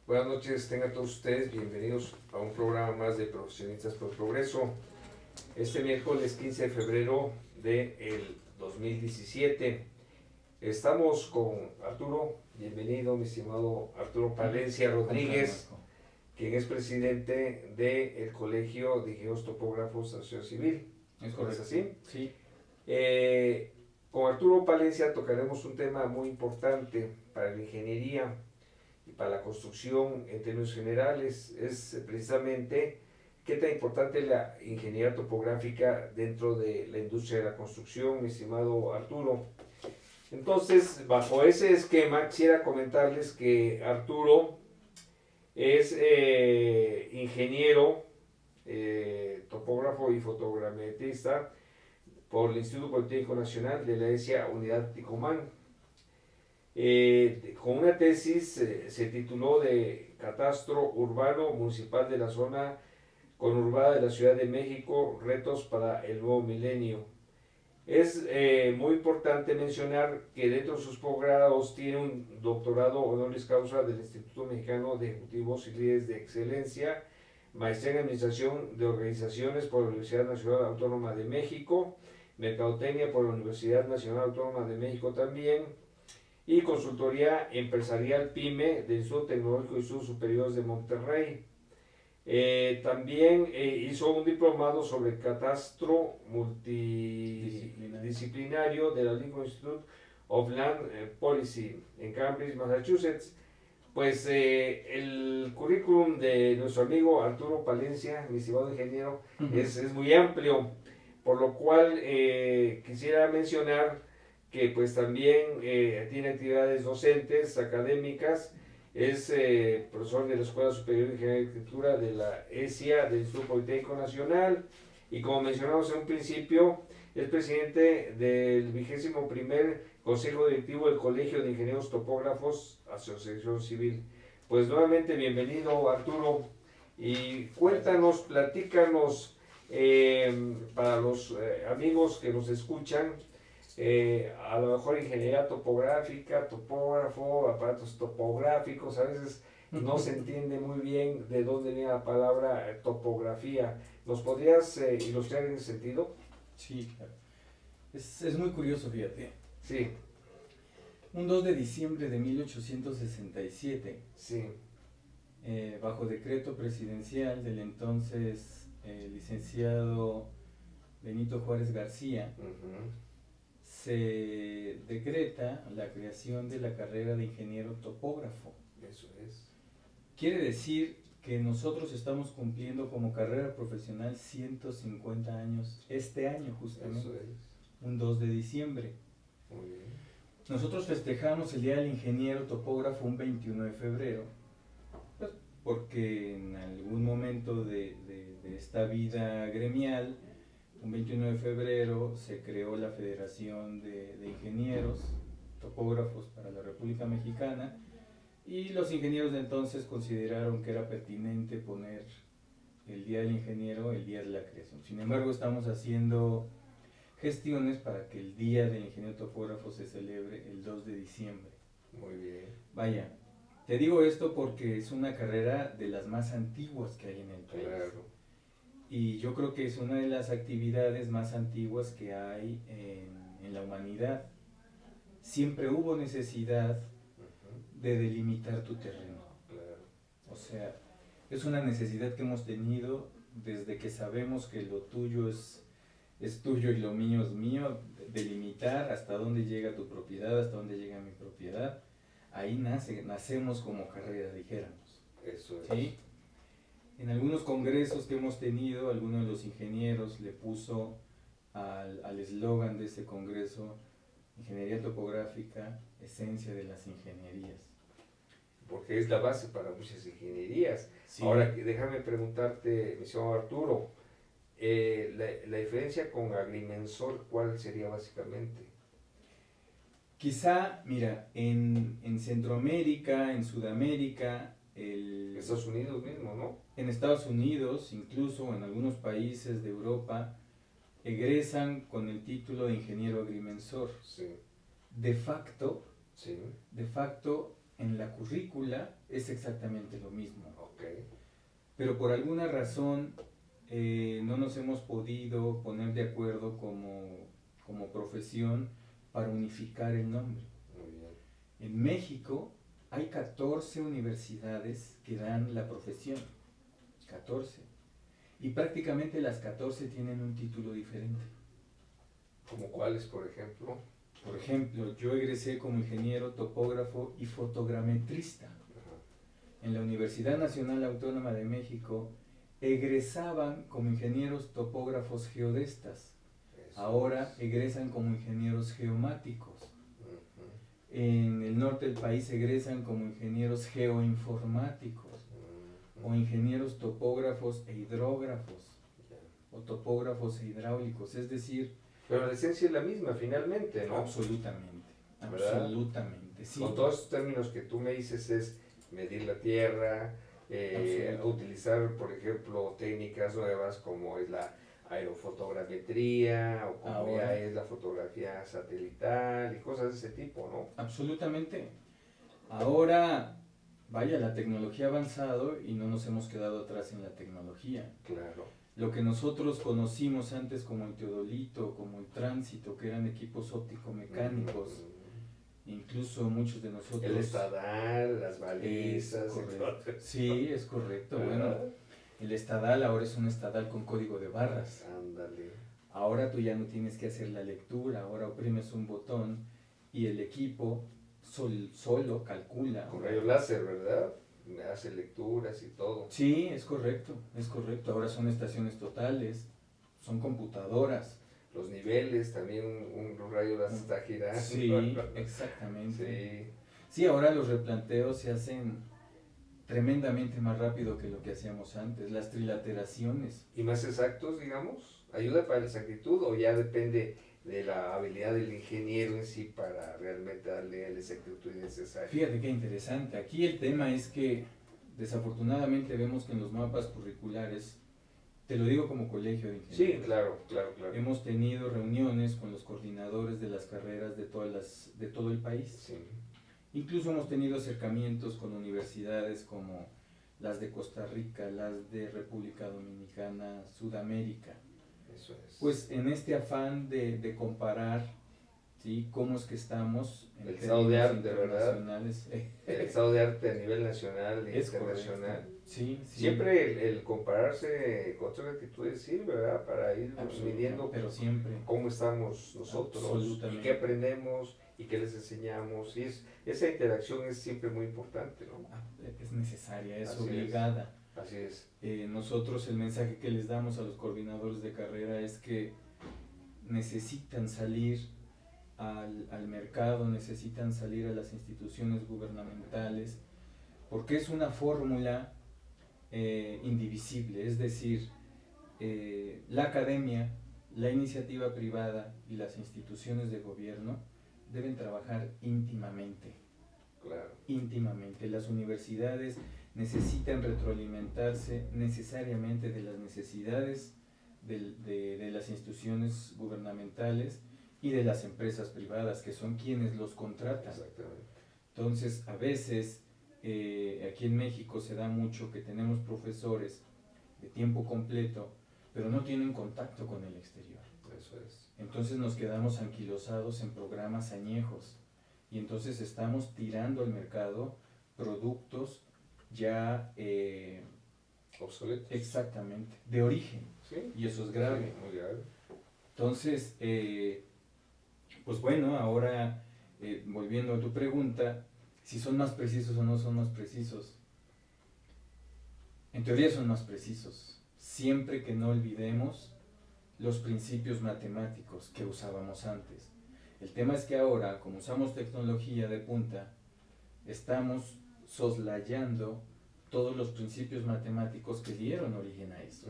Buenas noches, tengan todos ustedes bienvenidos a un programa más de Profesionistas por el Progreso. Este miércoles 15 de febrero del 2017 estamos con Arturo. Bienvenido, mi estimado Arturo Palencia Rodríguez, quien es presidente del Colegio de Ingenieros Topógrafos de la Sociedad Civil. ¿Es correcto? ¿Es así? Sí. Con Arturo Palencia tocaremos un tema muy importante para la ingeniería y para la construcción en términos generales. Es precisamente qué tan importante es la ingeniería topográfica dentro de la industria de la construcción, mi estimado Arturo. Entonces, bajo ese esquema, quisiera comentarles que Arturo es ingeniero, topógrafo y fotogrametrista por el Instituto Politécnico Nacional de la ESIA Unidad Ticomán. Con una tesis se tituló de Catastro Urbano Municipal de la Zona Conurbada de la Ciudad de México, Retos para el Nuevo Milenio. Es muy importante mencionar que dentro de sus posgrados tiene un doctorado honoris causa del Instituto Mexicano de Ejecutivos y Líderes de Excelencia, maestría en Administración de Organizaciones por la Universidad Nacional Autónoma de México, Mercadotecnia por la Universidad Nacional Autónoma de México también, y consultoría empresarial PYME del Instituto Tecnológico y Estudios Superiores de Monterrey. También hizo un diplomado sobre catastro multidisciplinario de la Lincoln Institute of Land Policy en Cambridge, Massachusetts. Pues el currículum de nuestro amigo Arturo Palencia, mi estimado ingeniero, es muy amplio, por lo cual quisiera mencionar que pues también tiene actividades docentes, académicas. Es profesor de la Escuela Superior de Ingeniería y Arquitectura de la ESIA, del Instituto Politécnico Nacional, y como mencionamos en un principio, es presidente del 21º Consejo Directivo del Colegio de Ingenieros Topógrafos, Asociación Civil. Pues nuevamente bienvenido, Arturo, y cuéntanos, platícanos, para los amigos que nos escuchan, a lo mejor ingeniería topográfica, topógrafo, aparatos topográficos, a veces no se entiende muy bien de dónde viene la palabra topografía. ¿Nos podrías ilustrar en ese sentido? Sí, claro. Es muy curioso, fíjate. Sí. Un 2 de diciembre de 1867, Sí. Bajo decreto presidencial del entonces licenciado Benito Juárez García, se decreta la creación de la carrera de ingeniero topógrafo. Eso es. Quiere decir que nosotros estamos cumpliendo como carrera profesional 150 años este año, justamente. Eso es. Un 2 de diciembre. Muy bien. Nosotros festejamos el Día del Ingeniero Topógrafo un 21 de febrero, pues porque en algún momento de esta vida gremial, un 21 de febrero se creó la Federación de Ingenieros Topógrafos para la República Mexicana, y los ingenieros de entonces consideraron que era pertinente poner el Día del Ingeniero el día de la creación. Sin embargo, estamos haciendo gestiones para que el Día del Ingeniero Topógrafo se celebre el 2 de diciembre. Muy bien. Vaya, te digo esto porque es una carrera de las más antiguas que hay en el país. Claro. Y yo creo que es una de las actividades más antiguas que hay en la humanidad. Siempre hubo necesidad de delimitar tu terreno. Claro. O sea, es una necesidad que hemos tenido desde que sabemos que lo tuyo es tuyo y lo mío es mío, delimitar hasta dónde llega tu propiedad, hasta dónde llega mi propiedad. Ahí nacemos como carrera, dijéramos. Eso es. ¿Sí? En algunos congresos que hemos tenido, alguno de los ingenieros le puso al eslogan de ese congreso: Ingeniería topográfica, esencia de las ingenierías. Porque es la base para muchas ingenierías. Sí. Ahora, déjame preguntarte, mi estimado Arturo, la diferencia con agrimensor, ¿cuál sería básicamente? Quizá, mira, en Centroamérica, en Sudamérica, Estados Unidos mismo, ¿no? En Estados Unidos, incluso en algunos países de Europa, egresan con el título de ingeniero agrimensor. Sí. De facto, Sí. de facto en la currícula es exactamente lo mismo. Ok. Pero por alguna razón no nos hemos podido poner de acuerdo como profesión para unificar el nombre. Muy bien. En México hay 14 universidades que dan la profesión. 14. Y prácticamente las 14 tienen un título diferente. ¿Como cuáles, por ejemplo? Por ejemplo, yo egresé como ingeniero topógrafo y fotogrametrista. Ajá. En la Universidad Nacional Autónoma de México egresaban como ingenieros topógrafos geodestas. Eso Ahora es. egresan como ingenieros geomáticos. Ujú. En el norte del país egresan como ingenieros geoinformáticos Ujú. o ingenieros topógrafos e hidrógrafos Ya. o topógrafos e hidráulicos. Es decir, Pero la esencia es la misma, finalmente, ¿no? absolutamente, ¿Verdad? absolutamente, sí. Con todos estos términos que tú me dices es medir la tierra, utilizar, por ejemplo, técnicas nuevas como es la aerofotogrametría o como Ahora, ya es la fotografía satelital y cosas de ese tipo, ¿no? absolutamente. Ahora, vaya, la tecnología ha avanzado y no nos hemos quedado atrás en la tecnología. Claro. Lo que nosotros conocimos antes como el teodolito, como el tránsito, que eran equipos óptico-mecánicos, incluso muchos de nosotros... El estadal, las Es balizas, correcto. Sí, es correcto. Bueno, ¿verdad? el estadal ahora es un estadal con código de barras. Ándale. Ahora tú ya no tienes que hacer la lectura, ahora oprimes un botón y el equipo solo calcula. Con rayo láser, ¿verdad? Me hace lecturas y todo. Sí, es correcto, es correcto. Ahora son estaciones totales, son computadoras. Los niveles, también un rayo láser está girando. Sí, exactamente. Sí. Sí, ahora los replanteos se hacen tremendamente más rápido que lo que hacíamos antes. Las trilateraciones. ¿Y más exactos, digamos? ¿Ayuda para la exactitud o ya depende de la habilidad del ingeniero en sí para realmente darle la exactitud necesaria? Fíjate qué interesante. Aquí el tema es que desafortunadamente vemos que en los mapas curriculares, te lo digo como colegio de ingenieros, Sí, claro, claro, claro. hemos tenido reuniones con los coordinadores de las carreras de todo el país. Sí, Incluso hemos tenido acercamientos con universidades como las de Costa Rica, las de República Dominicana, Sudamérica. eso es. Pues en este afán de comparar, ¿sí?, cómo es que estamos en El estado de términos arte, ¿verdad? internacionales. El estado de arte a nivel nacional e Es internacional. correcto. Sí, sí. Siempre el compararse con otras actitudes sirve, ¿verdad? Para ir midiendo pero siempre. cómo estamos nosotros y Absolutamente. qué aprendemos y qué les enseñamos. Y esa interacción es siempre muy importante, ¿no? Es necesaria, es Así obligada. Así es. Nosotros el mensaje que les damos a los coordinadores de carrera es que necesitan salir al mercado, necesitan salir a las instituciones gubernamentales, porque es una fórmula indivisible, es decir, la academia, la iniciativa privada y las instituciones de gobierno deben trabajar íntimamente. Claro. Íntimamente. Las universidades necesitan retroalimentarse necesariamente de las necesidades de las instituciones gubernamentales y de las empresas privadas, que son quienes los contratan. Exactamente. Entonces, a veces, aquí en México se da mucho que tenemos profesores de tiempo completo, pero no tienen contacto con el exterior. Eso es. Entonces nos quedamos anquilosados en programas añejos y entonces estamos tirando al mercado productos ya Obsoletos. exactamente de origen. Sí. Y eso es grave. Sí, muy grave. Entonces, pues bueno, ahora volviendo a tu pregunta, si son más precisos o no son más precisos. En teoría son más precisos, siempre que no olvidemos los principios matemáticos que usábamos antes. El tema es que ahora, como usamos tecnología de punta, estamos soslayando todos los principios matemáticos que dieron origen a eso.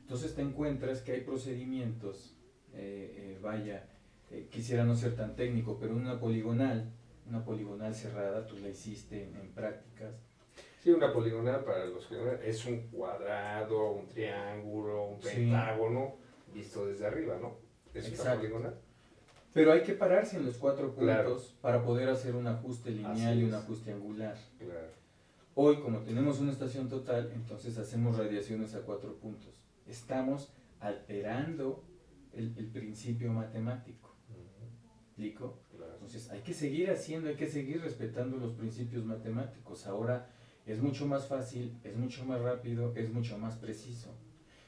Entonces te encuentras que hay procedimientos, quisiera no ser tan técnico, pero una poligonal cerrada, tú la hiciste en prácticas. Sí, una poligonal, para los que no, es un cuadrado, un triángulo, un pentágono, visto desde arriba, ¿no? Es una Exacto. poligonal. Pero hay que pararse en los 4 puntos Claro. para poder hacer un ajuste lineal Así y un es. ajuste angular. Claro. Hoy, como tenemos una estación total, entonces hacemos radiaciones a 4 puntos. Estamos alterando el principio matemático. ¿Explico? Claro. Entonces hay que seguir haciendo, hay que seguir respetando los principios matemáticos. Ahora es mucho más fácil, es mucho más rápido, es mucho más preciso,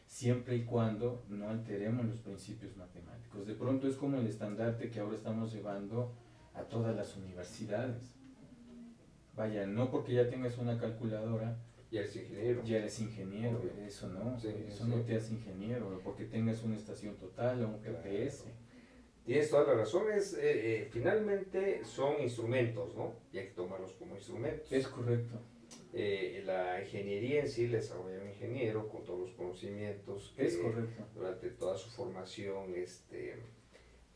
siempre y cuando no alteremos los principios matemáticos. De pronto es como el estandarte que ahora estamos llevando a todas las universidades. Vaya, no porque ya tengas una calculadora, Y eres ingeniero. ya eres ingeniero, Obvio. eso no, Sí, eso sí. no te hace ingeniero, o porque tengas una estación total o un Claro. GPS. Tienes toda la razón, finalmente son instrumentos, ¿no? Y hay que tomarlos como instrumentos. Es correcto. La ingeniería en sí la desarrolla un ingeniero con todos los conocimientos que Es correcto. durante toda su formación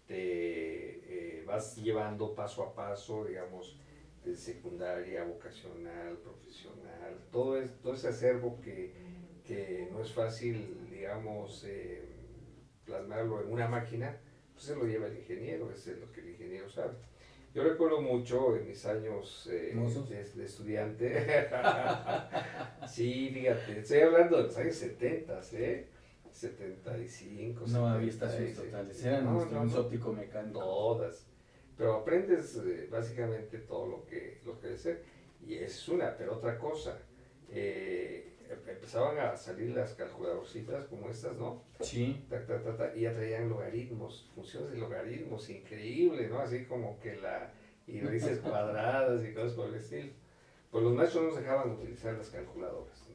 te vas llevando paso a paso, digamos, de secundaria, vocacional, profesional, todo ese acervo que no es fácil, digamos, plasmarlo en una máquina, pues se lo lleva el ingeniero, es lo que el ingeniero sabe. Yo recuerdo mucho en mis años de estudiante, sí, fíjate, estoy hablando de los años 70, 75, No había 76, estaciones totales, eran no, instrumentos no, óptico-mecánicos. todas, pero aprendes básicamente todo lo que debe ser, y es una, pero otra cosa, empezaban a salir las calculadorcitas como estas, ¿no? Sí, Y ya traían logaritmos, funciones de logaritmos, increíble, ¿no? Así como que y raíces cuadradas y cosas por el estilo. Pues los maestros no nos dejaban utilizar las calculadoras.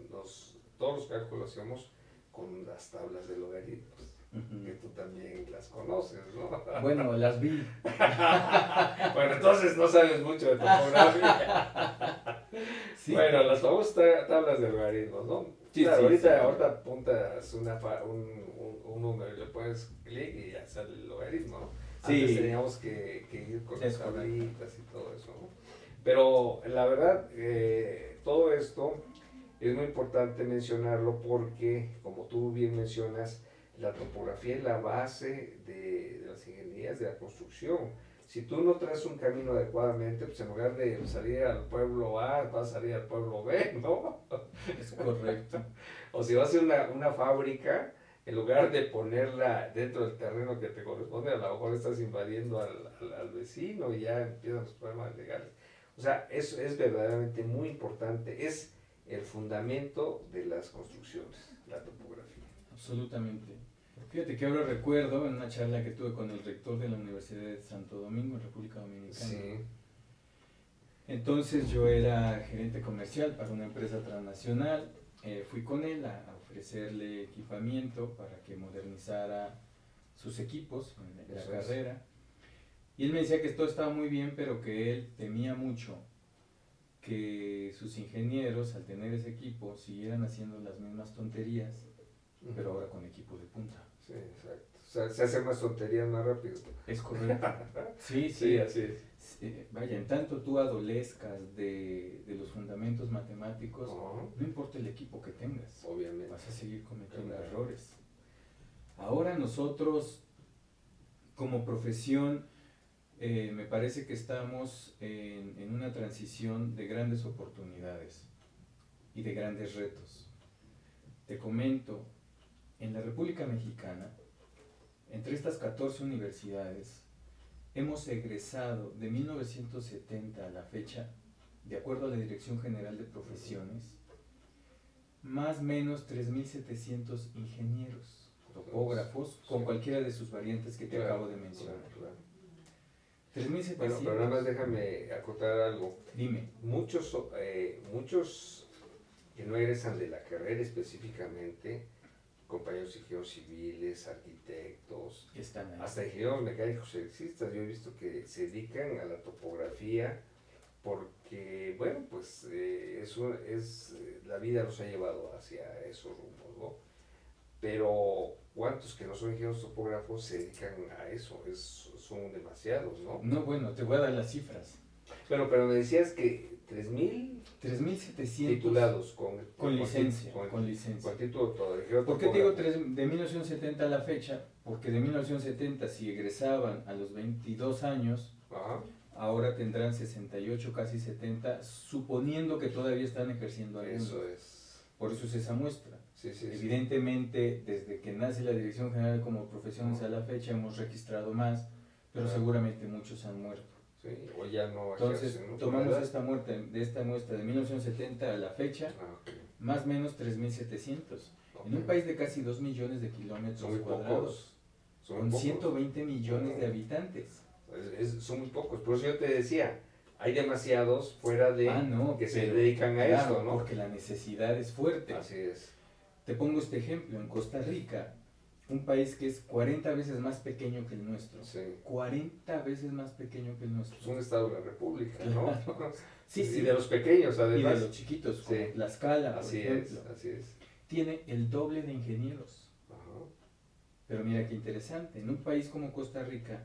Todos los cálculos hacíamos con las tablas de logaritmos, que tú también las conoces, ¿no? bueno, las vi. Bueno, entonces no sabes mucho de topografía. Sí. Bueno, las famosas tablas de logaritmos, ¿no? Sí, claro, sí, sí. ahorita apuntas un número y le pones clic y ya sale el logaritmo, ¿no? Sí. Antes teníamos que ir con las Es correcto. tablitas y todo eso, ¿no? Pero la verdad, todo esto es muy importante mencionarlo porque, como tú bien mencionas, la topografía es la base de las ingenierías de la construcción. Si tú no trazas un camino adecuadamente, pues en lugar de salir al pueblo A, vas a salir al pueblo B, ¿no? Es correcto. O si vas a hacer una fábrica, en lugar de ponerla dentro del terreno que te corresponde, a lo mejor estás invadiendo al vecino y ya empiezan los problemas legales. O sea, eso es verdaderamente muy importante. Es el fundamento de las construcciones, la topografía. Absolutamente. Fíjate que ahora recuerdo en una charla que tuve con el rector de la Universidad de Santo Domingo, en República Dominicana. Sí. Entonces yo era gerente comercial para una empresa transnacional. Fui con él a ofrecerle equipamiento para que modernizara sus equipos en la Eso carrera. Y él me decía que todo estaba muy bien, pero que él temía mucho que sus ingenieros, al tener ese equipo, siguieran haciendo las mismas tonterías, pero ahora con equipos de punta. Sí, exacto. O sea, se hacen más tonterías más rápido. Es correcto. Sí, sí. Sí, así es. Vaya, en tanto tú adolezcas de los fundamentos matemáticos, Ujú. no importa el equipo que tengas, Obviamente. vas a seguir cometiendo Claro. errores. Ahora nosotros, como profesión, me parece que estamos en una transición de grandes oportunidades y de grandes retos. Te comento, en la República Mexicana, entre estas 14 universidades, hemos egresado de 1970 a la fecha, de acuerdo a la Dirección General de Profesiones, más o menos 3.700 ingenieros, topógrafos, con Sí. cualquiera de sus variantes que te Claro, acabo de mencionar. claro. 3.700. Bueno, pero nada más déjame acotar algo. Dime. Muchos que no egresan de la carrera específicamente, compañeros ingenieros civiles, arquitectos, Están ahí. hasta ingenieros mecánicos electricistas, yo he visto que se dedican a la topografía porque, bueno, pues la vida los ha llevado hacia esos rumbos, ¿no? Pero ¿cuántos que no son ingenieros topógrafos se dedican a eso? Son demasiados, ¿no? No, bueno, te voy a dar las cifras. Pero me decías que 3,000 3.700 titulados con licencia. Con título todo. ¿Por qué te digo de 1970 a la fecha? Porque de 1970, si egresaban a los 22 años, Ajá. ahora tendrán 68, casi 70, suponiendo que todavía están ejerciendo algunos. Eso es. Por eso es esa muestra. Sí, sí, Evidentemente, desde que nace la Dirección General como profesiones a la fecha, hemos registrado más, pero seguramente muchos han muerto. Sí, o ya no. Entonces, tomamos esta muestra de 1970 a la fecha, okay, más o menos 3.700. En un país de casi 2 millones de kilómetros cuadrados, con 120 millones de habitantes. Son muy pocos, por eso yo te decía, hay demasiados fuera de que se dedican a esto, ¿no? Porque la necesidad es fuerte. Así es. Te pongo este ejemplo, en Costa Rica, un país que es 40 veces más pequeño que el nuestro. Sí. 40 veces más pequeño que el nuestro. Es un estado de la República, ¿no? Sí, sí. Y de los pequeños, además. Y de los chiquitos, como Tlaxcala, por ejemplo. Así es. Tiene el doble de ingenieros. Ajá. Pero mira qué interesante, en un país como Costa Rica,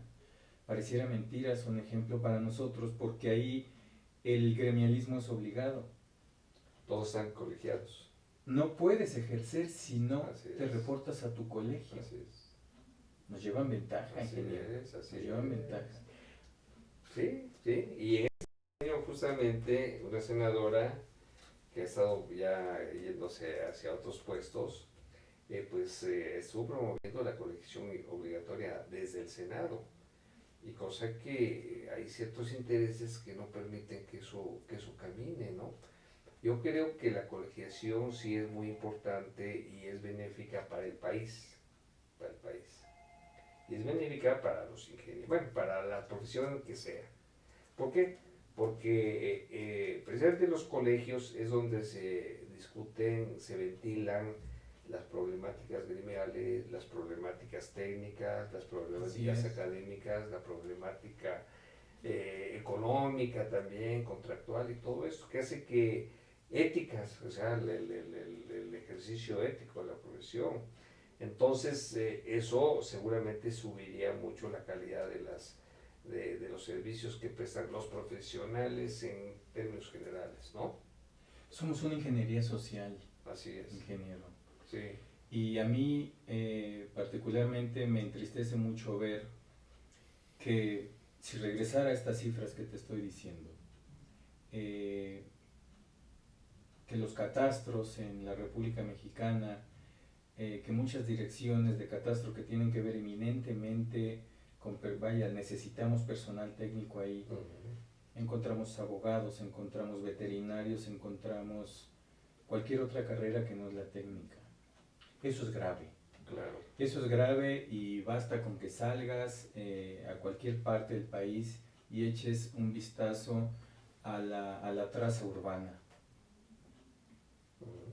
pareciera mentira, es un ejemplo para nosotros, porque ahí el gremialismo es obligado. Todos están colegiados. No puedes ejercer si no te reportas a tu colegio. Así es. Nos llevan ventaja, ingeniero. Nos llevan ventaja. Sí, sí. Y en este año justamente una senadora que ha estado ya yéndose hacia otros puestos, estuvo promoviendo la colegiación obligatoria desde el Senado. Y cosa que hay ciertos intereses que no permiten que eso camine, ¿no? Yo creo que la colegiación sí es muy importante y es benéfica para el país, y es benéfica para los ingenieros, bueno, para la profesión que sea. ¿Por qué? Porque precisamente en los colegios es donde se discuten, se ventilan las problemáticas gremiales, las problemáticas técnicas, las problemáticas académicas, la problemática económica también, contractual y todo esto, que hace que éticas, o sea, el ejercicio ético de la profesión. Entonces, eso seguramente subiría mucho la calidad de los servicios que prestan los profesionales en términos generales, ¿no? Somos una ingeniería social. Así es. Ingeniero. Sí. Y a mí particularmente me entristece mucho ver que si regresara a estas cifras que te estoy diciendo, que los catastros en la República Mexicana, que muchas direcciones de catastro que tienen que ver eminentemente con, necesitamos personal técnico ahí, encontramos abogados, encontramos veterinarios, encontramos cualquier otra carrera que no es la técnica. Eso es grave. Claro. Eso es grave y basta con que salgas a cualquier parte del país y eches un vistazo a la traza urbana.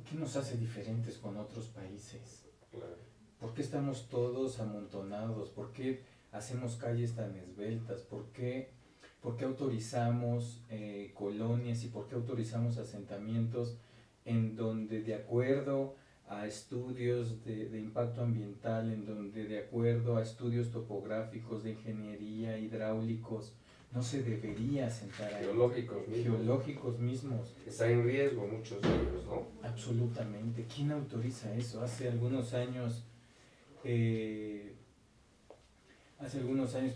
¿Qué nos hace diferentes con otros países? Claro. ¿Por qué estamos todos amontonados? ¿Por qué hacemos calles tan esbeltas? ¿Por qué autorizamos colonias y por qué autorizamos asentamientos en donde de acuerdo a estudios de impacto ambiental, en donde de acuerdo a estudios topográficos, de ingeniería, hidráulicos, no se debería asentar ahí? Geológicos mismos. Están en riesgo muchos de ellos, ¿no? Absolutamente. ¿Quién autoriza eso? Hace algunos años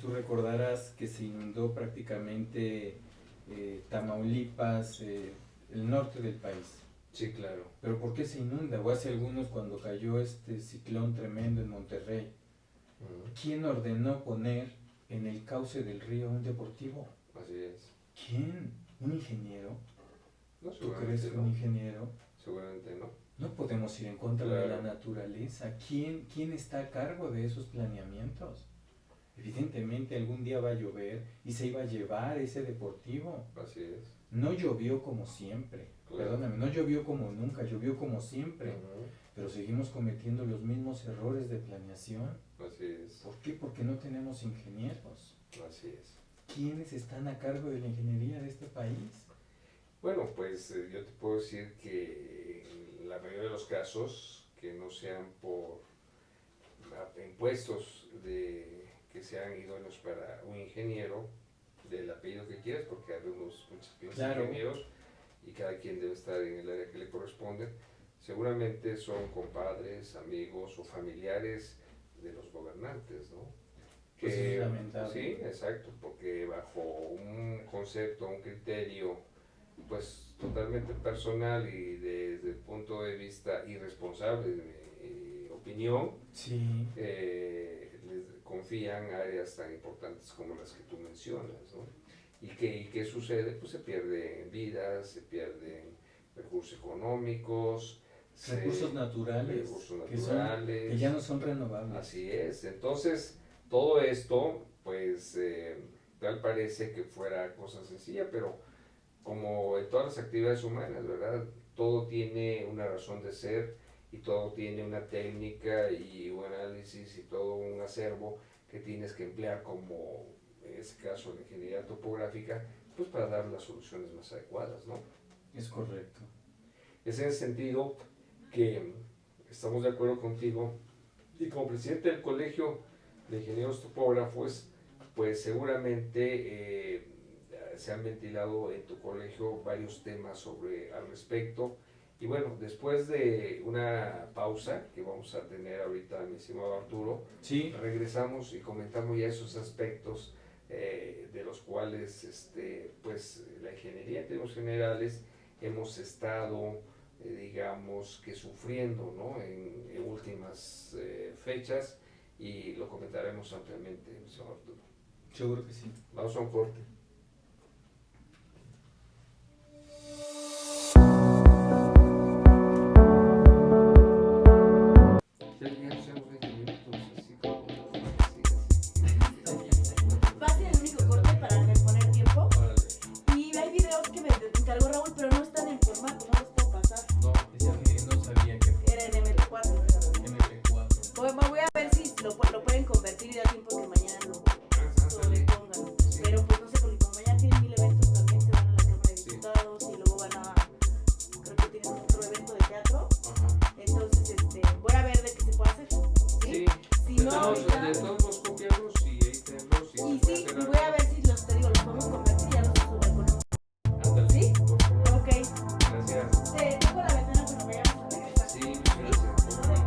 tú recordarás que se inundó prácticamente Tamaulipas, el norte del país. Sí, claro. ¿Pero por qué se inunda? O hace algunos cuando cayó este ciclón tremendo en Monterrey. ¿Quién ordenó poner en el cauce del río un deportivo? Así es. ¿Quién? ¿Un ingeniero? No, ¿Tú crees que un ingeniero? Seguramente no. No podemos ir en contra de la naturaleza. ¿Quién está a cargo de esos planeamientos? Evidentemente algún día va a llover y se iba a llevar ese deportivo. Así es. No llovió como siempre. Perdóname, no llovió como nunca, llovió como siempre. Pero seguimos cometiendo los mismos errores de planeación. Así es. ¿Por qué? Porque no tenemos ingenieros. Así es. ¿Quiénes están a cargo de la ingeniería de este país? Bueno, pues yo te puedo decir que en la mayoría de los casos, que no sean por impuestos que sean idóneos para un ingeniero, del apellido que quieras, porque hay muchos ingenieros, y cada quien debe estar en el área que le corresponde, seguramente son compadres, amigos o familiares de los gobernantes, ¿no? Pues es lamentable. Sí, exacto, porque bajo un concepto, un criterio, pues totalmente personal y desde el punto de vista irresponsable de mi opinión, Sí. les confían áreas tan importantes como las que tú mencionas, ¿no? ¿Y qué sucede? Pues se pierden vidas, se pierden recursos económicos, Recursos naturales, que ya no son renovables. Así es. Entonces, todo esto, pues, tal parece que fuera cosa sencilla, pero como en todas las actividades humanas, ¿verdad? Todo tiene una razón de ser y todo tiene una técnica y un análisis y todo un acervo que tienes que emplear, como en este caso la ingeniería topográfica, pues para dar las soluciones más adecuadas, ¿no? Es correcto. Es en ese sentido que estamos de acuerdo contigo, y como presidente del Colegio de Ingenieros Topógrafos, pues seguramente se han ventilado en tu colegio varios temas al respecto. Y bueno, después de una pausa que vamos a tener ahorita, mi estimado Arturo, sí, regresamos y comentamos ya esos aspectos de los cuales pues la ingeniería en términos generales hemos estado digamos que sufriendo, ¿no? en últimas fechas, y lo comentaremos ampliamente, señor Arturo. Seguro que sí. Vamos a un corte. Va a ser el único corte para reponer tiempo. Y hay videos que me encargó Raúl, pero no están en formato, no los puedo pasar. No, decía que no sabía que era en MP4. MP4. Voy a ver si lo pueden convertir y da tiempo que mañana lo le pongan. Pero pues no sé, porque como mañana tienen 1000 eventos, también se van a la Cámara de Diputados y luego van a, creo que tienen otro evento de teatro. Entonces, voy a ver de qué se puede hacer. ¿Sí? Si no, ahorita... De todos los copiamos y ahí tenemos. Y sí, y voy a ver si los podemos convertir y ya los subo con Ándale, ¿sí? por favor. Ok. Gracias. Tengo la ventana cuando vayamos a regresar. Sí, muchas gracias. Son cosas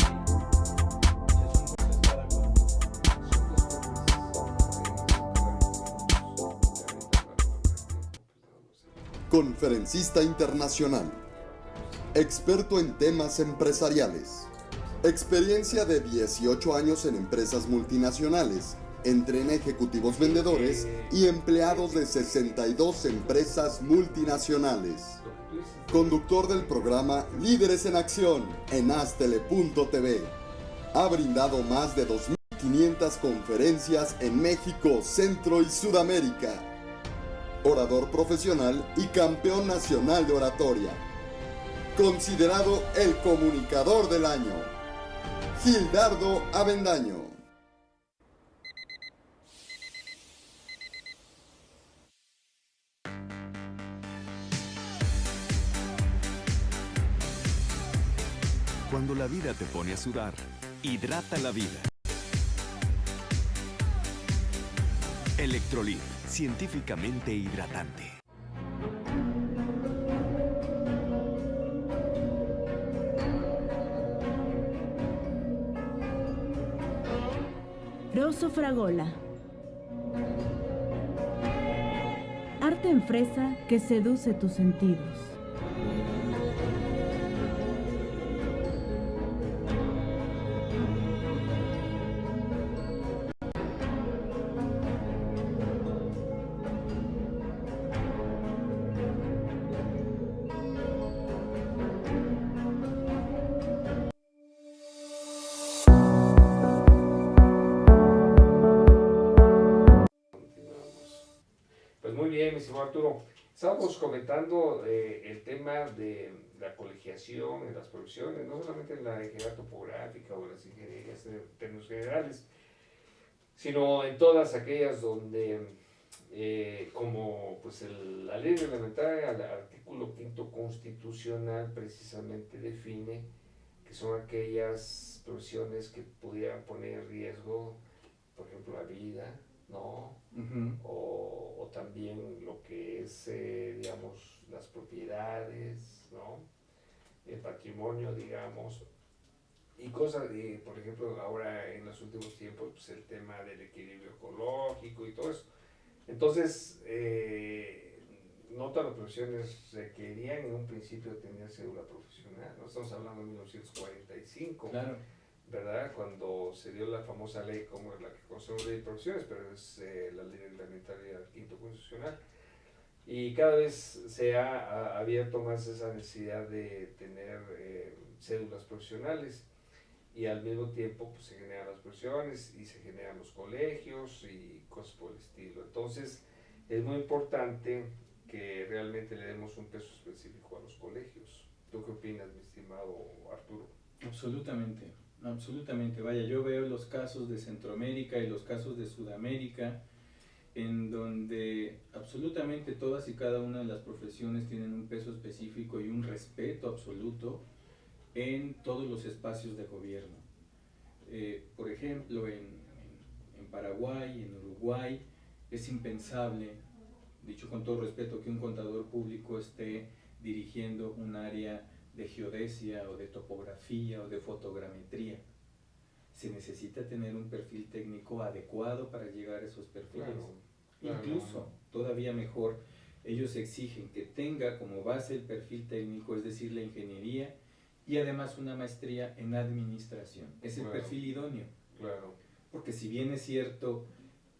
cada cual. Conferencista internacional, experto en temas empresariales, experiencia de 18 años en empresas multinacionales, entrena ejecutivos vendedores y empleados de 62 empresas multinacionales. Conductor del programa Líderes en Acción en Astele.tv. Ha brindado más de 2.500 conferencias en México, Centro y Sudamérica. Orador profesional y campeón nacional de oratoria. Considerado el comunicador del año. Gildardo Avendaño. Cuando la vida te pone a sudar, hidrata la vida. Electrolit, científicamente hidratante. Rosso Fragola. Arte en fresa que seduce tus sentidos. Pues muy bien, mi señor Arturo. Estábamos comentando el tema de la colegiación en las profesiones, no solamente en la ingeniería topográfica o en las ingenierías en términos generales, sino en todas aquellas donde, como pues la ley reglamentaria, el artículo 5º constitucional precisamente define que son aquellas profesiones que pudieran poner en riesgo, por ejemplo, la vida, ¿no? O también lo que es, digamos, las propiedades propiedades, ¿no? El patrimonio, digamos, y cosas, por ejemplo, ahora en los últimos tiempos, pues el tema del equilibrio ecológico y todo eso. Entonces, no todas las profesiones requerían en un principio tener cédula profesional, ¿no? Estamos hablando de 1945, Claro. ¿verdad? Cuando se dio la famosa ley como la que conocemos ley de profesiones, pero es la ley reglamentaria del quinto constitucional. Y cada vez se ha abierto más esa necesidad de tener cédulas profesionales, y al mismo tiempo pues, se generan las profesiones y se generan los colegios y cosas por el estilo. Entonces es muy importante que realmente le demos un peso específico a los colegios. ¿Tú qué opinas, mi estimado Arturo? Absolutamente, absolutamente. Vaya, yo veo los casos de Centroamérica y los casos de Sudamérica, en donde absolutamente todas y cada una de las profesiones tienen un peso específico y un respeto absoluto en todos los espacios de gobierno. Por ejemplo, en Paraguay, en Uruguay, es impensable, dicho con todo respeto, que un contador público esté dirigiendo un área de geodesia o de topografía o de fotogrametría. Se necesita tener un perfil técnico adecuado para llegar a esos perfiles. Claro, Incluso, todavía mejor, ellos exigen que tenga como base el perfil técnico, es decir, la ingeniería, y además una maestría en administración. Es el perfil idóneo. Claro. Porque si bien es cierto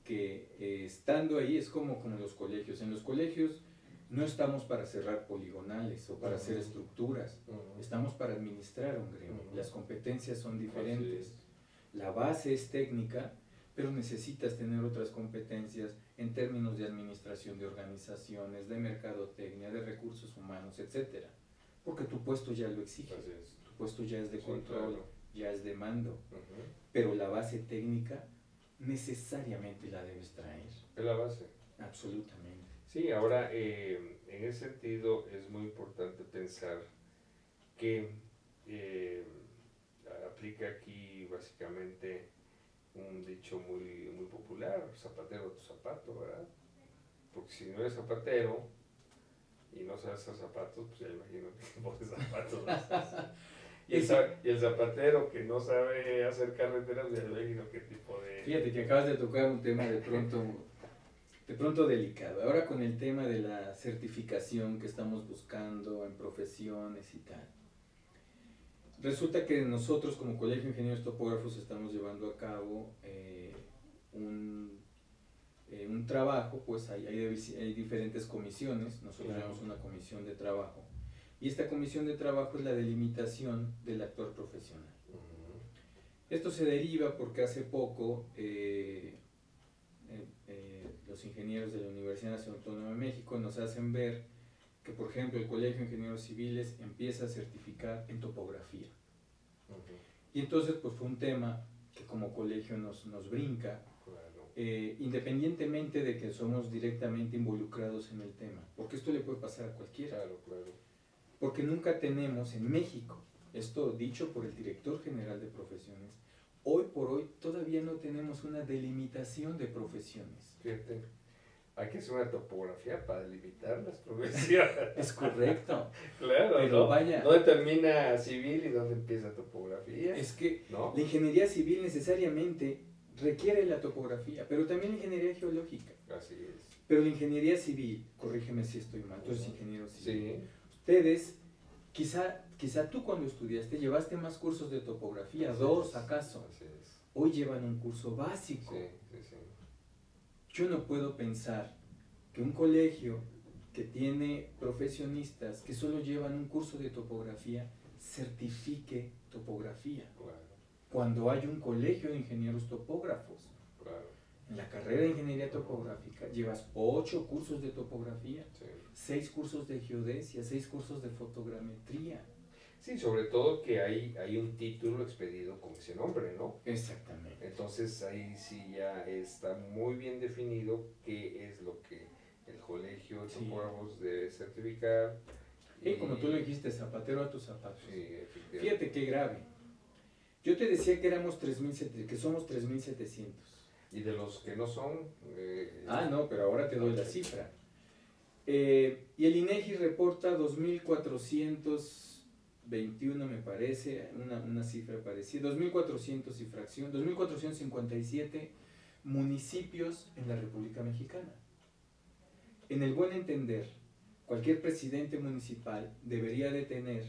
que estando ahí es como los colegios. En los colegios no estamos para cerrar poligonales o para hacer estructuras. Estamos para administrar un gremio. Las competencias son diferentes. La base es técnica, pero necesitas tener otras competencias en términos de administración de organizaciones, de mercadotecnia, de recursos humanos, etcétera. Porque tu puesto ya lo exige. Tu puesto ya es de control, ya es de mando. Pero la base técnica necesariamente la debes traer. Es la base. Absolutamente. Sí, ahora en ese sentido es muy importante pensar que aplica aquí básicamente un dicho muy, muy popular: zapatero a tu zapato, ¿verdad? Porque si no eres zapatero y no sabes hacer zapatos, pues ya imagino qué tipo de zapatos haces. Y el zapatero que no sabe hacer carreteras, ya imagino qué tipo de... Fíjate que acabas de tocar un tema de pronto delicado. Ahora con el tema de la certificación que estamos buscando en profesiones y tal. Resulta que nosotros como Colegio de Ingenieros Topógrafos estamos llevando a cabo un trabajo, pues hay diferentes comisiones. Nosotros llamamos una comisión de trabajo. Y esta comisión de trabajo es la delimitación del actor profesional. Esto se deriva porque hace poco los ingenieros de la Universidad Nacional Autónoma de México nos hacen ver que, por ejemplo, el Colegio de Ingenieros Civiles empieza a certificar en topografía. Y entonces pues fue un tema que como colegio nos brinca, independientemente de que somos directamente involucrados en el tema, porque esto le puede pasar a cualquiera. Porque nunca tenemos en México, esto dicho por el director general de profesiones, hoy por hoy todavía no tenemos una delimitación de profesiones. Fíjate, hay que hacer una topografía para delimitar las profesiones. Es correcto. Claro, pero ¿no? vaya, ¿Dónde termina civil y dónde empieza topografía? Es que ¿no? la ingeniería civil necesariamente requiere la topografía, pero también la ingeniería geológica. Así es. Pero la ingeniería civil, corrígeme si estoy mal, tú eres ingeniero civil. Sí. Ustedes, quizá tú cuando estudiaste llevaste más cursos de topografía, dos acaso. Así es. Hoy llevan un curso básico. Sí. Yo no puedo pensar que un colegio que tiene profesionistas que solo llevan un curso de topografía certifique topografía. Claro. Cuando hay un colegio de ingenieros topógrafos. Claro. En la carrera de ingeniería topográfica llevas 8 cursos de topografía, 6 cursos de geodesia, 6 cursos de fotogrametría. Sí, sobre todo que hay un título expedido con ese nombre, ¿no? Exactamente. Entonces ahí sí ya está muy bien definido qué es lo que el colegio de topógrafos debe certificar. Y como tú lo dijiste, zapatero a tus zapatos. Sí, efectivamente. Fíjate qué grave. Yo te decía que somos 3.700. Y de los que no son... No, pero ahora te doy la cifra. Y el INEGI reporta 2.421, me parece, una cifra parecida, 2.400 y fracción, 2.457 municipios en la República Mexicana. En el buen entender, cualquier presidente municipal debería de tener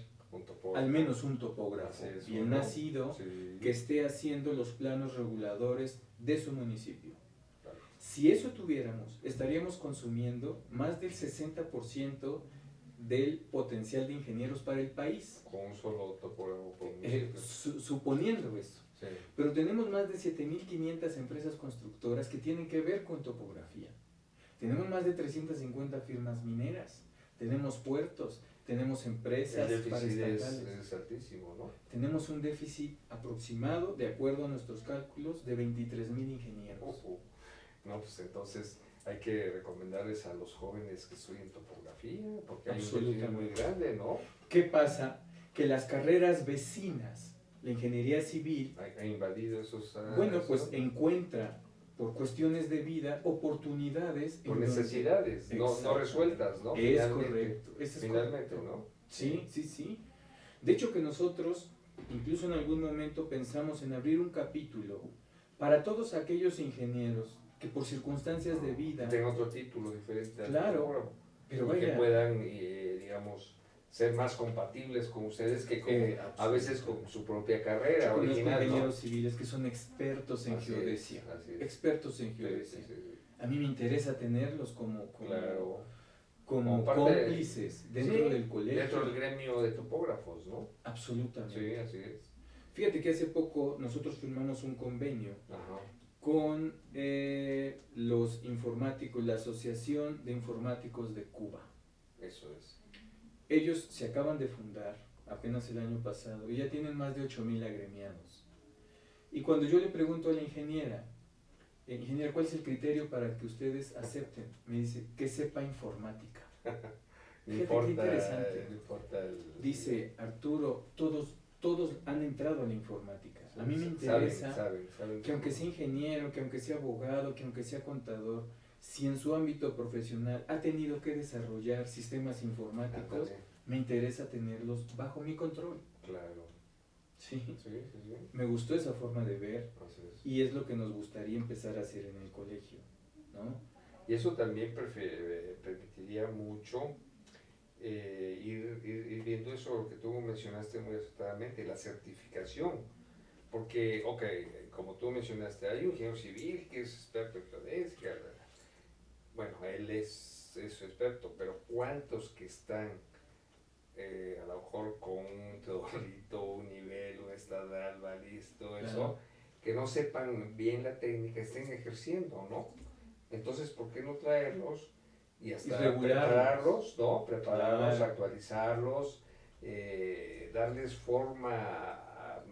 al menos un topógrafo bien nacido, Sí. que esté haciendo los planos reguladores de su municipio. Si eso tuviéramos, estaríamos consumiendo más del 60% del potencial de ingenieros para el país. Con un solo topógrafo por municipio. Suponiendo esto. Sí. Pero tenemos más de 7.500 empresas constructoras que tienen que ver con topografía. Tenemos más de 350 firmas mineras. Tenemos puertos. Tenemos empresas El déficit paraestatales. es altísimo, ¿no? Tenemos un déficit aproximado, de acuerdo a nuestros cálculos, de 23.000 ingenieros. No, pues entonces hay que recomendarles a los jóvenes que estudien topografía, porque hay un déficit Absolutamente. muy grande, ¿no? ¿Qué pasa? Que las carreras vecinas, la ingeniería civil, Ha invadido esos... bueno, pues encuentra, por cuestiones de vida, oportunidades. por en donde- necesidades, no Exactamente. resueltas, ¿no? Es Finalmente. correcto. Eso es Finalmente, correcto. ¿no? Sí, sí, sí. De hecho que nosotros, incluso en algún momento pensamos en abrir un capítulo para todos aquellos ingenieros que por circunstancias de vida, Tenga otro título diferente al Claro, topógrafo, pero y que vaya, puedan, digamos, ser más compatibles con ustedes que a veces con su propia carrera conozco original, ¿no? ingenieros civiles que son expertos en Así es, geodesia, así es. expertos en Sí, geodesia. sí, sí. A mí me interesa tenerlos como Claro. como Como parte cómplices dentro Sí, del colegio. Dentro del gremio de topógrafos, ¿no? Absolutamente. Sí, así es. Fíjate que hace poco nosotros firmamos un convenio Ajá. con los informáticos, la Asociación de Informáticos de Cuba. Eso es. Ellos se acaban de fundar apenas el año pasado y ya tienen más de 8.000 agremiados. Y cuando yo le pregunto a la ingeniera, ingeniera, ¿cuál es el criterio para que ustedes acepten? Me dice, que sepa informática. No Fíjate importa, qué interesante. no importa el... Dice, Arturo, todos han entrado a la informática. A mí me Saben, interesa saben. que aunque sea ingeniero, que aunque sea abogado, que aunque sea contador, si en su ámbito profesional ha tenido que desarrollar sistemas informáticos, Ándale, me interesa tenerlos bajo mi control. claro. Sí. Sí, sí, sí. Me gustó esa forma de ver Así es. y es lo que nos gustaría empezar a hacer en el colegio, ¿no? Y eso también permitiría mucho ir viendo eso que tú mencionaste muy acertadamente, la certificación. Porque, ok, como tú mencionaste, hay un ingeniero civil que es experto en geodesia. Bueno, él es su experto, pero ¿cuántos que están a lo mejor con un teodolito, un nivel, un estadal, listo, eso, Claro. que no sepan bien la técnica, estén ejerciendo, ¿no? Entonces, ¿por qué no traerlos y hasta prepararlos, ¿no? Prepararlos, Claro. actualizarlos, darles forma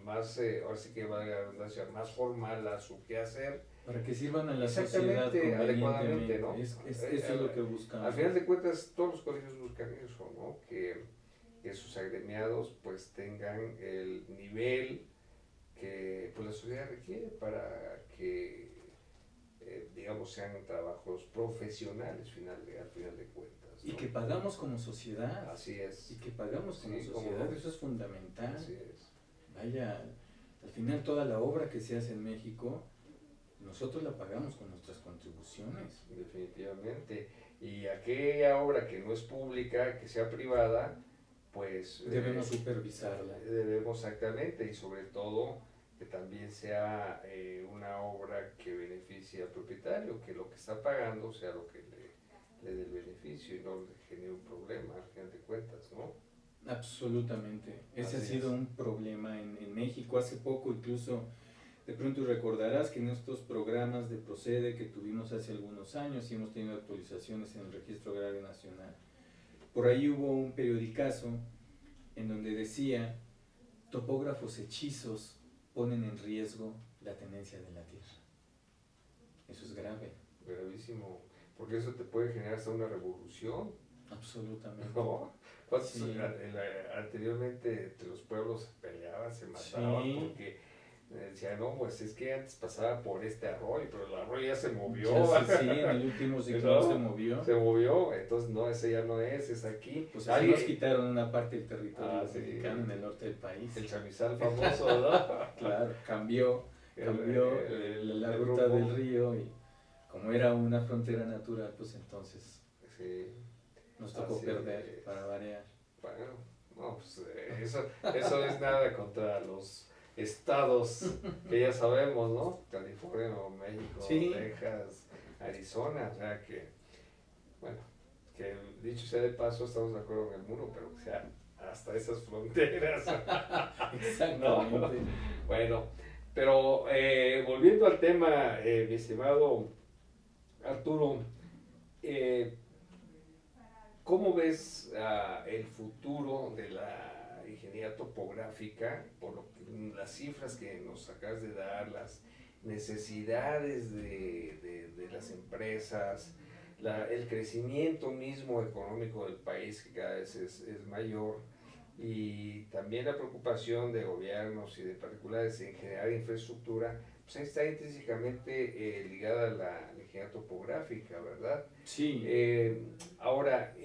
más, ahora sí que valga la redundancia, más formal a su quehacer. Para que sirvan a la Exactamente, sociedad adecuadamente, ¿no? Eso es lo que buscamos. Al final de cuentas, todos los colegios buscan eso, ¿no? Que sus agremiados pues tengan el nivel que pues la sociedad requiere para que digamos sean trabajos profesionales al final de cuentas, ¿no? Y que pagamos como sociedad. Así es. Y que pagamos como Sí, cómo sociedad, no. eso es fundamental. Así es. Vaya, al final toda la obra que se hace en México, nosotros la pagamos con nuestras contribuciones. Definitivamente. Y aquella obra que no es pública, que sea privada, pues Debemos supervisarla. debemos exactamente, y sobre todo que también sea una obra que beneficie al propietario, que lo que está pagando sea lo que le dé el beneficio y no le genere un problema al final de cuentas, ¿no? Absolutamente. Ese Así ha sido es. un problema en México. Hace poco incluso, de pronto recordarás que en estos programas de Procede que tuvimos hace algunos años y hemos tenido actualizaciones en el Registro Agrario Nacional, por ahí hubo un periodicazo en donde decía, topógrafos hechizos ponen en riesgo la tenencia de la tierra. Eso es grave. Gravísimo, porque eso te puede generar hasta una revolución, Absolutamente. ¿no? ¿Cuántos Sí. anteriormente entre los pueblos se peleaban, se mataban, Sí. porque Decía, no, pues es que antes pasaba por este arroyo, pero el arroyo ya se movió. Ya sí, en el último ciclón se movió. Se movió, entonces no, ese ya no es aquí. Pues así nos quitaron una parte del territorio sí, mexicano en el norte del país. El chamizal famoso, ¿no? Claro, cambió la ruta rumbo del río y como era una frontera natural, pues entonces sí, nos tocó así perder para variar. Bueno, no, pues eso es nada contra los estados que ya sabemos, ¿no? California, Nuevo México, Sí. Texas, Arizona, o sea que, bueno, que dicho sea de paso, estamos de acuerdo con el muro, pero que sea hasta esas fronteras. Exactamente. ¿No? Bueno, pero volviendo al tema, mi estimado Arturo, ¿cómo ves el futuro de la ingeniería topográfica, por las cifras que nos acabas de dar, las necesidades de las empresas, el crecimiento mismo económico del país que cada vez es mayor, y también la preocupación de gobiernos y de particulares en generar infraestructura, pues ahí está intrínsecamente ligada a la ingeniería topográfica, ¿verdad? Sí. Ahora,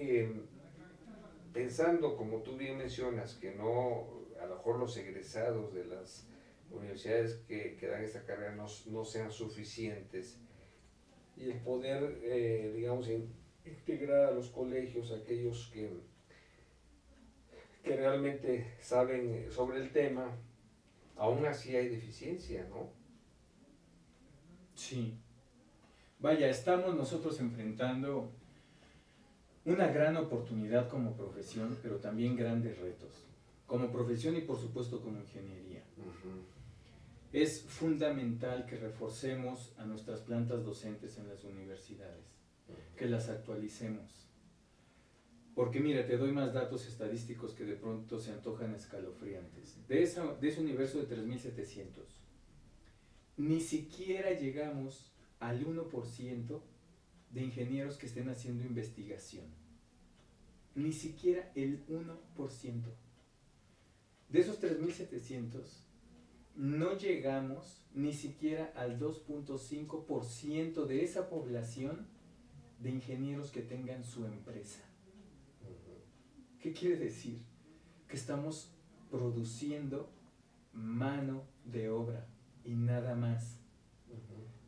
pensando, como tú bien mencionas, que no, a lo mejor los egresados de las universidades que dan esta carrera no sean suficientes, y el poder, digamos, integrar a los colegios aquellos que realmente saben sobre el tema, aún así hay deficiencia, ¿no? Sí. Vaya, estamos nosotros enfrentando una gran oportunidad como profesión, pero también grandes retos. Como profesión y por supuesto como ingeniería. Uh-huh. Es fundamental que reforcemos a nuestras plantas docentes en las universidades, que las actualicemos. Porque mira, te doy más datos estadísticos que de pronto se antojan escalofriantes. De ese universo de 3.700, ni siquiera llegamos al 1% de ingenieros que estén haciendo investigación. Ni siquiera el 1%. De esos 3.700, no llegamos ni siquiera al 2.5% de esa población de ingenieros que tengan su empresa. ¿Qué quiere decir? Que estamos produciendo mano de obra y nada más.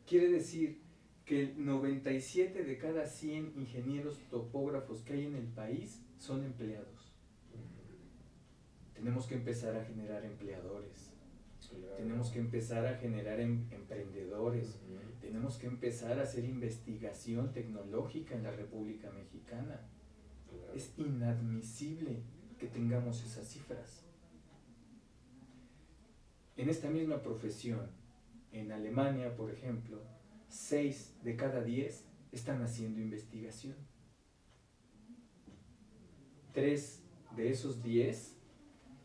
Quiere decir que el 97 de cada 100 ingenieros topógrafos que hay en el país son empleados. Tenemos que empezar a generar empleadores. Claro. Tenemos que empezar a generar emprendedores. Tenemos que empezar a hacer investigación tecnológica en la República Mexicana. Claro. Es inadmisible que tengamos esas cifras. En esta misma profesión, en Alemania, por ejemplo, 6 de cada 10 están haciendo investigación. 3 de esos 10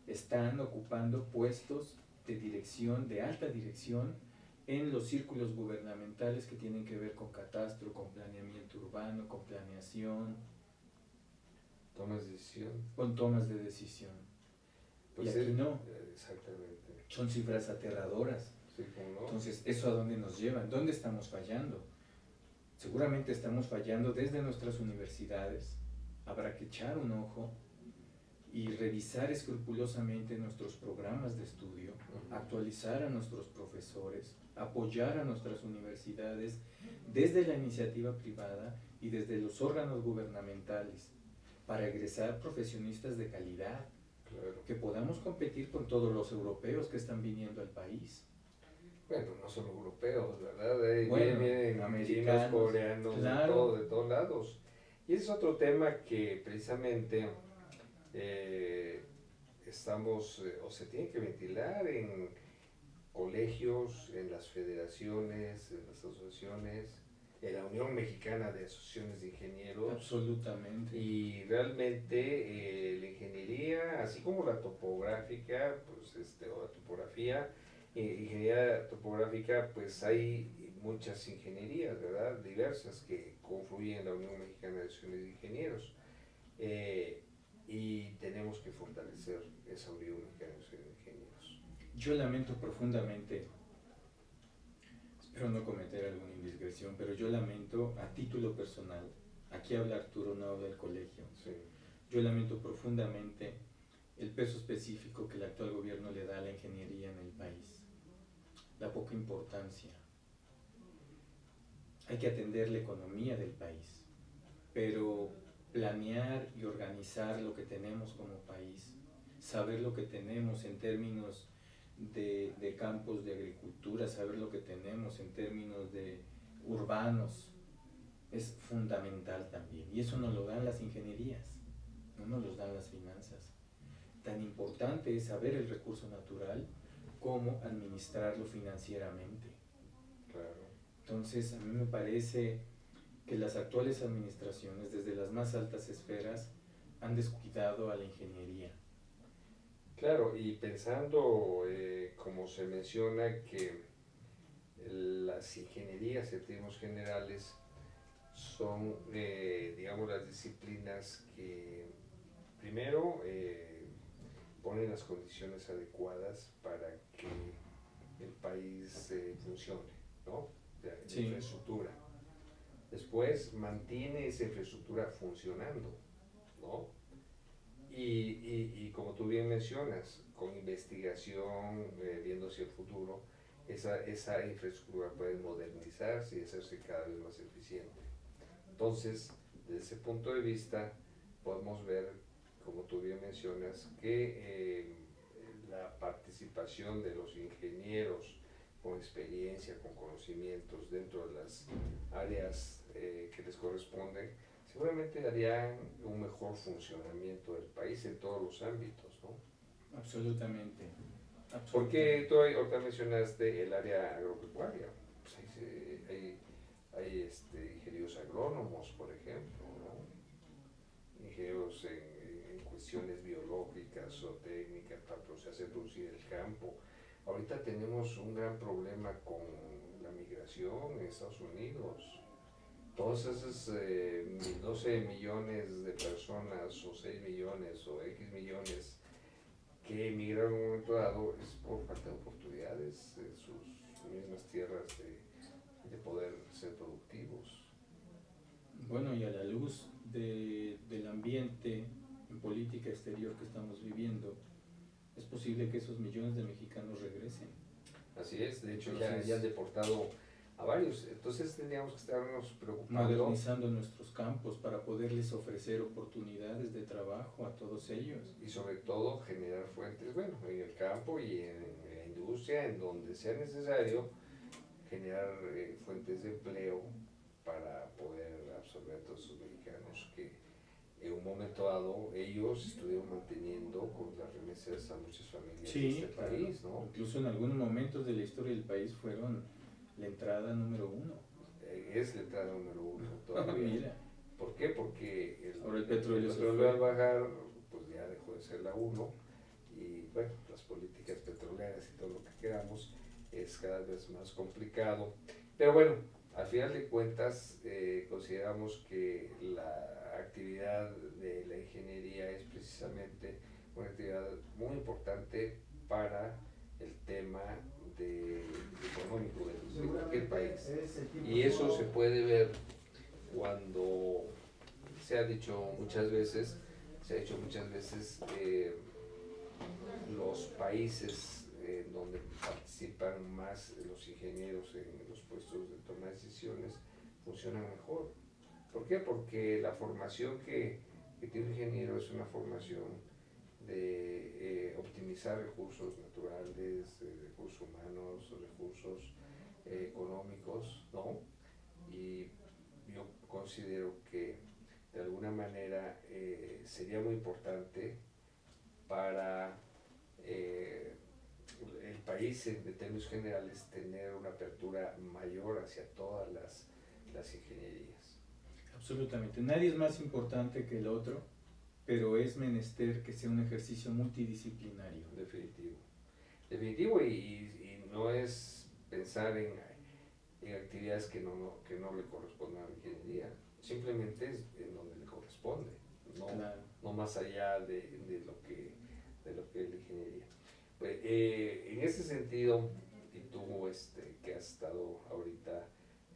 están ocupando puestos de dirección, de alta dirección, en los círculos gubernamentales que tienen que ver con catastro, con planeamiento urbano, con planeación, Tomas decisión. con tomas de decisión. Pues y aquí no. Exactamente. Son cifras aterradoras. Sí, ¿cómo no? Entonces, ¿eso a dónde nos lleva? ¿Dónde estamos fallando? Seguramente estamos fallando desde nuestras universidades. Habrá que echar un ojo y revisar escrupulosamente nuestros programas de estudio, actualizar a nuestros profesores, apoyar a nuestras universidades desde la iniciativa privada y desde los órganos gubernamentales para egresar profesionistas de calidad, Claro. que podamos competir con todos los europeos que están viniendo al país. Bueno, no son europeos, ¿verdad? Ahí Bueno, vienen americanos, chinos, coreanos, claro. de todos lados. Y ese es otro tema que precisamente estamos, o se tiene que ventilar en colegios, en las federaciones, en las asociaciones, en la Unión Mexicana de Asociaciones de Ingenieros. Absolutamente. Y realmente la ingeniería, así como la topográfica, pues o la topografía, ingeniería topográfica, pues hay muchas ingenierías, ¿verdad? Diversas que confluyen en la Unión Mexicana de Asociaciones de Ingenieros. Y tenemos que fortalecer esa Unión Mexicana de Asociaciones de Ingenieros. Yo lamento profundamente, espero no cometer alguna indiscreción, pero yo lamento a título personal, aquí habla Arturo, no habla el colegio, Sí. yo lamento profundamente el peso específico que el actual gobierno le da a la ingeniería en el país, la poca importancia. Hay que atender la economía del país, pero planear y organizar lo que tenemos como país, saber lo que tenemos en términos de campos de agricultura, saber lo que tenemos en términos de urbanos, es fundamental también. Y eso nos lo dan las ingenierías, no nos lo dan las finanzas. Tan importante es saber el recurso natural como administrarlo financieramente. Claro. Entonces, a mí me parece que las actuales administraciones, desde las más altas esferas, han descuidado a la ingeniería. Claro, y pensando, como se menciona, que las ingenierías en términos generales son, digamos, las disciplinas que primero ponen las condiciones adecuadas para que el país funcione, ¿no? De Sí. infraestructura. Después mantiene esa infraestructura funcionando, ¿no? Y como tú bien mencionas, con investigación, viendo hacia el futuro, esa infraestructura puede modernizarse y hacerse cada vez más eficiente. Entonces, desde ese punto de vista, podemos ver, como tú bien mencionas, que la participación de los ingenieros con experiencia, con conocimientos dentro de las áreas que les corresponden, seguramente darían un mejor funcionamiento del país en todos los ámbitos, ¿no? Absolutamente. Porque tú ahorita mencionaste el área agropecuaria. Pues hay ingenieros agrónomos, por ejemplo, ¿no? Ingenieros en cuestiones biológicas o técnicas para hacer producir el campo. Ahorita tenemos un gran problema con la migración en Estados Unidos. Todos esos 12 millones de personas o 6 millones o X millones que emigraron en un momento dado es por falta de oportunidades en sus mismas tierras de poder ser productivos. Bueno, y a la luz del ambiente en política exterior que estamos viviendo, es posible que esos millones de mexicanos regresen. Así es, de hecho Entonces, ya han deportado a varios, entonces tendríamos que estarnos preocupando. Modernizando nuestros campos para poderles ofrecer oportunidades de trabajo a todos ellos. Y sobre todo generar fuentes, bueno, en el campo y en la industria, en donde sea necesario, generar fuentes de empleo para poder absorber a todos esos mexicanos que en un momento dado ellos estuvieron manteniendo con las remesas a muchas familias de este país, ¿no? Incluso en algunos momentos de la historia del país fueron la entrada número 1. Es la entrada número 1 todavía. Mira. ¿Por qué? Porque Ahora el petróleo al bajar, pues ya dejó de ser la 1 y bueno, las políticas petroleras y todo lo que queramos es cada vez más complicado. Pero bueno, al final de cuentas consideramos que la actividad de la ingeniería es precisamente una actividad muy importante para el tema económico de cualquier país. Y eso se puede ver cuando se ha dicho muchas veces, los países donde participan más los ingenieros en los puestos de toma de decisiones funcionan mejor. ¿Por qué? Porque la formación que tiene un ingeniero es una formación de optimizar recursos naturales, recursos humanos, recursos económicos, ¿no? Y yo considero que de alguna manera sería muy importante para el país en términos generales tener una apertura mayor hacia todas las ingenierías. Absolutamente, nadie es más importante que el otro, pero es menester que sea un ejercicio multidisciplinario. Definitivo y no es pensar en actividades que no le corresponden a la ingeniería, simplemente es en donde le corresponde, no, Claro. no más allá de lo que es la ingeniería. En ese sentido, y tú que has estado ahorita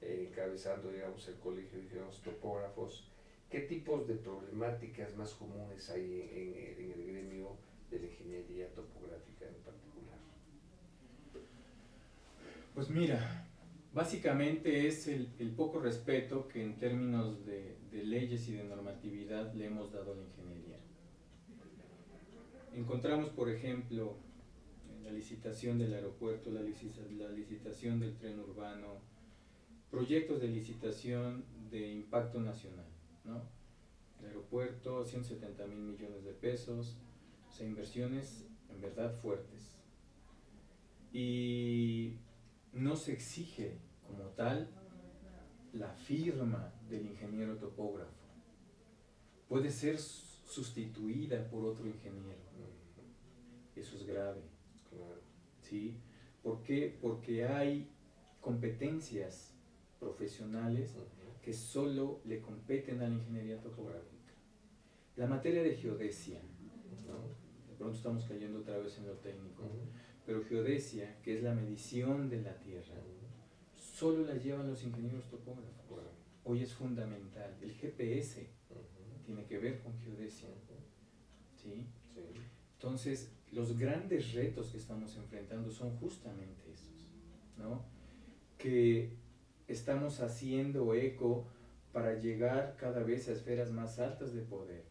encabezando, digamos, el Colegio de Ingenieros Topógrafos, ¿qué tipos de problemáticas más comunes hay en el gremio de la ingeniería topográfica en particular? Pues mira, básicamente es el poco respeto que en términos de leyes y de normatividad le hemos dado a la ingeniería. Encontramos, por ejemplo, en la licitación del aeropuerto, la licitación del tren urbano, proyectos de licitación de impacto nacional, ¿no? El aeropuerto, 170,000 millones de pesos, o sea, inversiones en verdad fuertes. Y no se exige como tal la firma del ingeniero topógrafo. Puede ser sustituida por otro ingeniero. Eso es grave. ¿Sí? ¿Por qué? Porque hay competencias profesionales que solo le competen a la ingeniería topográfica. La materia de geodesia, ¿no? De pronto estamos cayendo otra vez en lo técnico, pero geodesia, que es la medición de la tierra, solo la llevan los ingenieros topógrafos. Hoy es fundamental. El GPS tiene que ver con geodesia. ¿Sí? Entonces, los grandes retos que estamos enfrentando son justamente esos, ¿no? Que estamos haciendo eco para llegar cada vez a esferas más altas de poder,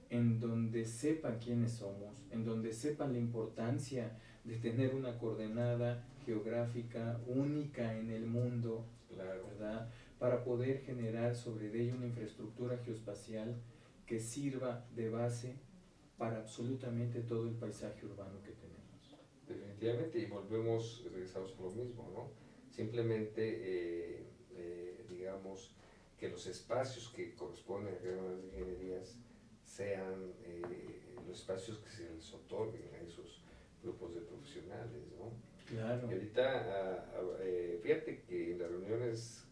en donde sepan quiénes somos, en donde sepan la importancia de tener una coordenada geográfica única en el mundo, ¿verdad? Para poder generar sobre ello una infraestructura geoespacial que sirva de base para absolutamente todo el paisaje urbano que tenemos. Definitivamente, y regresamos a lo mismo, ¿no? Simplemente, digamos, que los espacios que corresponden a las ingenierías sean los espacios que se les otorguen a esos grupos de profesionales, ¿no? Claro. Y ahorita, fíjate que en las reuniones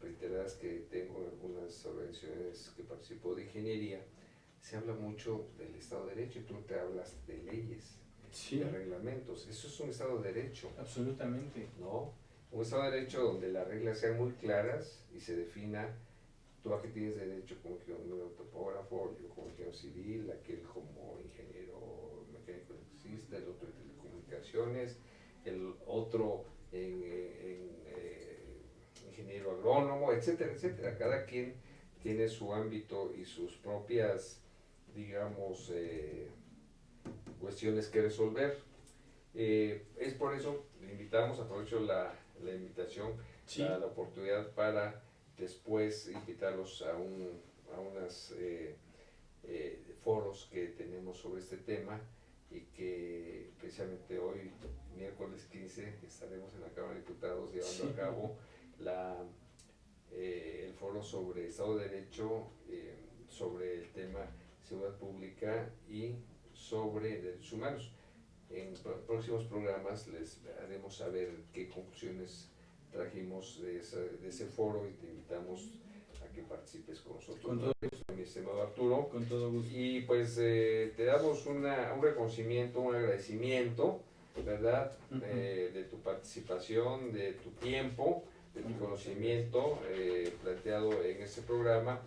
reiteradas que tengo en algunas organizaciones que participo de ingeniería, se habla mucho del Estado de Derecho, y tú te hablas de leyes, sí, de reglamentos. Eso es un Estado de Derecho. Absolutamente. ¿No? Un Estado de Derecho donde las reglas sean muy claras y se defina tú a qué tienes derecho como ingeniero topógrafo, yo como ingeniero civil, aquel como ingeniero mecánico electricista, el otro en telecomunicaciones, el otro ingeniero agrónomo, etcétera, etcétera. Cada quien tiene su ámbito y sus propias, digamos, cuestiones que resolver. Es por eso le invitamos, aprovecho la invitación, sí, la oportunidad para después invitarlos a unos foros que tenemos sobre este tema, y que precisamente hoy, miércoles 15, estaremos en la Cámara de Diputados llevando a cabo el foro sobre Estado de Derecho, sobre el tema seguridad pública y sobre derechos humanos. En próximos programas les haremos saber qué conclusiones trajimos de ese foro, y te invitamos a que participes con nosotros. Con todo gusto, mi estimado Arturo. Con todo gusto. Y pues te damos un reconocimiento, un agradecimiento, ¿verdad? De tu participación, de tu tiempo, de tu conocimiento planteado en este programa.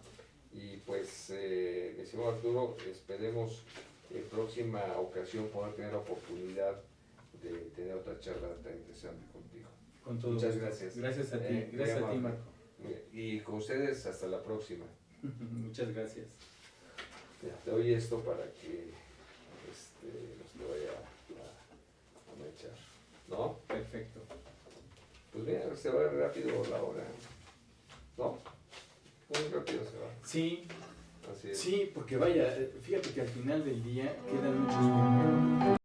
Y pues, mi estimado Arturo, esperemos en próxima ocasión poder tener la oportunidad de tener otra charla tan interesante contigo. Con todo Muchas gusto. gracias. Gracias a ti, gracias a ti, Marco. Y con ustedes, hasta la próxima. Muchas gracias. Ya, te doy esto para que nos te vaya a manchar, ¿no? Perfecto. Pues mira, se va rápido la hora, ¿no? Muy rápido se va. Sí, Así es. sí, porque vaya, fíjate que al final del día quedan muchos temas.